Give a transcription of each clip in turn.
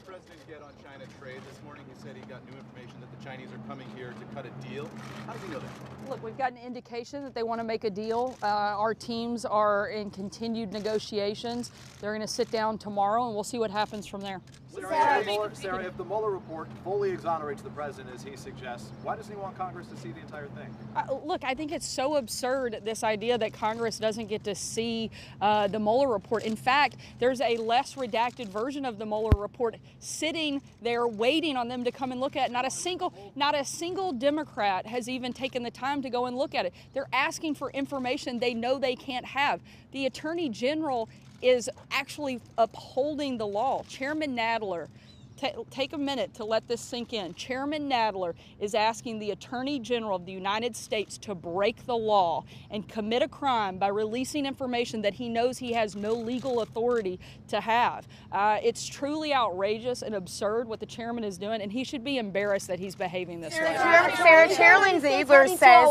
president get on China trade? This morning he said he got new information that the Chinese are coming here to cut a deal. How does he know that? Look, we've got an indication that they want to make a deal. Our teams are in continued negotiations. They're going to sit down tomorrow, and we'll see what happens from there. Sarah, if the Mueller report fully exonerates the president, as he suggests, why doesn't he want Congress to see the entire thing? Look, I think it's so absurd, this idea that Congress doesn't get to see the Mueller report. In fact, there's a less redacted version of the Mueller report sitting there waiting on them to come and look at it. Not a single Democrat has even taken the time to go and look at it. They're asking for information they know they can't have. The Attorney General is actually upholding the law. Chairman Nadler, take a minute to let this sink in. Chairman Nadler is asking the Attorney General of the United States to break the law and commit a crime by releasing information that he knows he has no legal authority to have. It's truly outrageous and absurd what the chairman is doing, and he should be embarrassed that he's behaving this way. Sarah, Chairman Nadler says...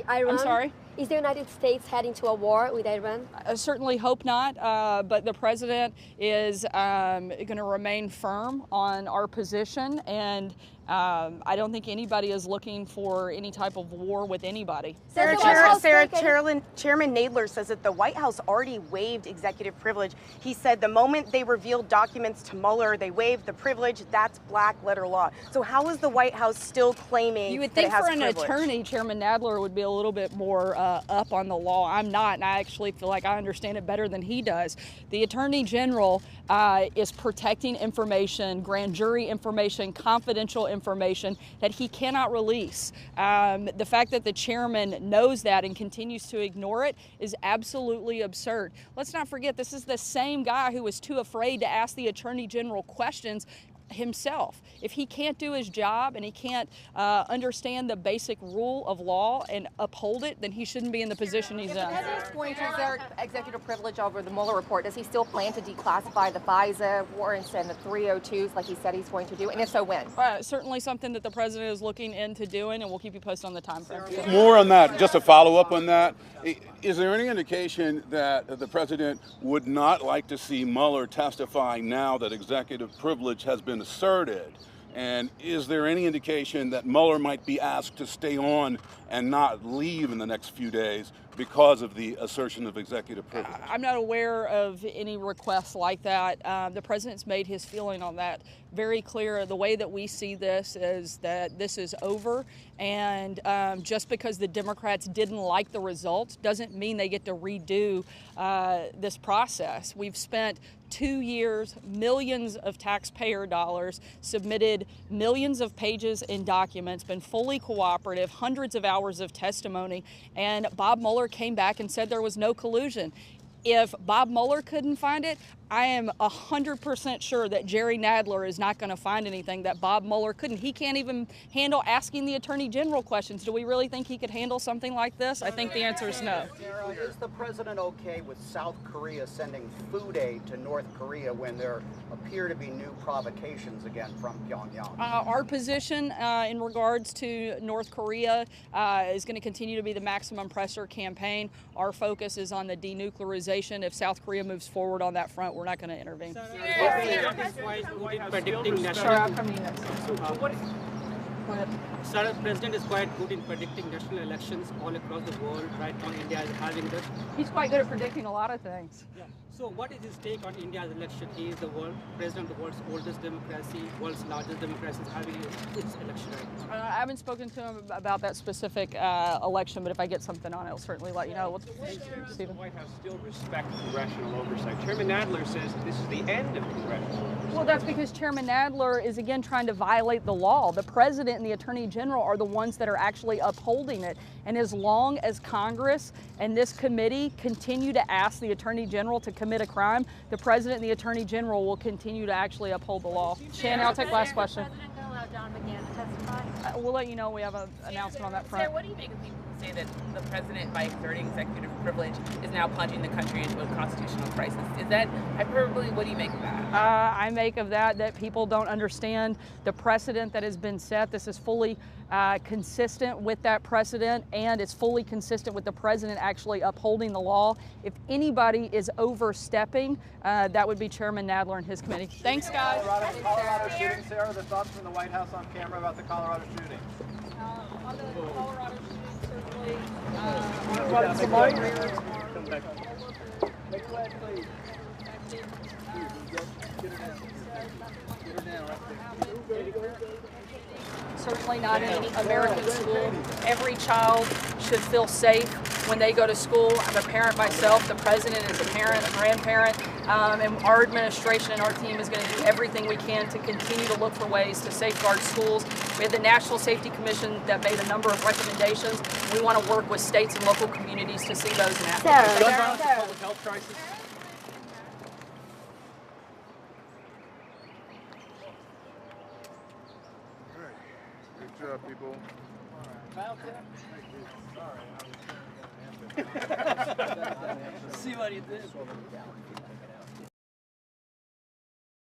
I'm sorry? Is the United States heading to a war with Iran? I certainly hope not, but the president is going to remain firm on our position, and I don't think anybody is looking for any type of war with anybody. Chairman Nadler says that the White House already waived executive privilege. He said the moment they revealed documents to Mueller, they waived the privilege. That's black letter law. So how is the White House still claiming You would that think it has for an privilege? attorney, Chairman Nadler would be a little bit more up on the law. I'm not, and I actually feel like I understand it better than he does. The Attorney General is protecting information, grand jury information, confidential information that he cannot release. The fact that the chairman knows that and continues to ignore it is absolutely absurd. Let's not forget, this is the same guy who was too afraid to ask the Attorney General questions himself. If he can't do his job and he can't understand the basic rule of law and uphold it, then he shouldn't be in the position he's in. At this point, is there executive privilege over the Mueller report? Does he still plan to declassify the FISA warrants and the 302s like he said he's going to do? And if so, when? Certainly something that the president is looking into doing, and we'll keep you posted on the time frame. More on that, just to follow up on that. Is there any indication that the president would not like to see Mueller testifying now that executive privilege has been asserted? And is there any indication that Mueller might be asked to stay on and not leave in the next few days because of the assertion of executive privilege? I'm not aware of any requests like that. The president's made his feeling on that very clear. The way that we see this is that this is over, and just because the Democrats didn't like the results doesn't mean they get to redo this process. We've spent 2 years, millions of taxpayer dollars, submitted millions of pages and documents, been fully cooperative, hundreds of hours of testimony, and Bob Mueller came back and said there was no collusion. If Bob Mueller couldn't find it, I am 100% sure that Jerry Nadler is not going to find anything that Bob Mueller couldn't. He can't even handle asking the Attorney General questions. Do we really think he could handle something like this? I think the answer is no. Sarah, is the president okay with South Korea sending food aid to North Korea when there appear to be new provocations again from Pyongyang? Our position in regards to North Korea is going to continue to be the maximum pressure campaign. Our focus is on the denuclearization. If South Korea moves forward on that front, we're not going to intervene. Sir, the president is quite good in predicting national elections all across the world. Right now, India is having this. He's quite good at predicting a lot of things. Yeah. So what is his take on India's election? He is the president of the world's oldest democracy, world's largest democracy, is having its election right now. I haven't spoken to him about that specific election, but if I get something on it, I'll certainly let you know. The White House still respects congressional oversight. Chairman Nadler says this is the end of congressional oversight. Well, that's because Chairman Nadler is again trying to violate the law. The president and the Attorney General are the ones that are actually upholding it. And as long as Congress and this committee continue to ask the Attorney General to commit a crime, the president and the Attorney General will continue to actually uphold the law. Shannon, I'll take last question. President going to allow Don McGahn to testify? We'll let you know. We have an announcement on that front. Sarah, what do you make of people say that the president, by exerting executive privilege, is now plunging the country into a constitutional crisis. Is that hyperbole? What do you make of that? I make of that people don't understand the precedent that has been set. This is fully consistent with that precedent, and it's fully consistent with the president actually upholding the law. If anybody is overstepping, that would be Chairman Nadler and his committee. Thanks, guys. Colorado shooting, Sarah, the thoughts from the White House on camera about the Colorado shooting? On the Colorado shooting, certainly. Certainly not in any American school. Every child should feel safe when they go to school. I'm a parent myself. The president is a parent, a grandparent, and our administration and our team is going to do everything we can to continue to look for ways to safeguard schools. We have the National Safety Commission that made a number of recommendations. We want to work with states and local communities to see those enacted. Gun violence and public health crisis. Good job, people. See what he did.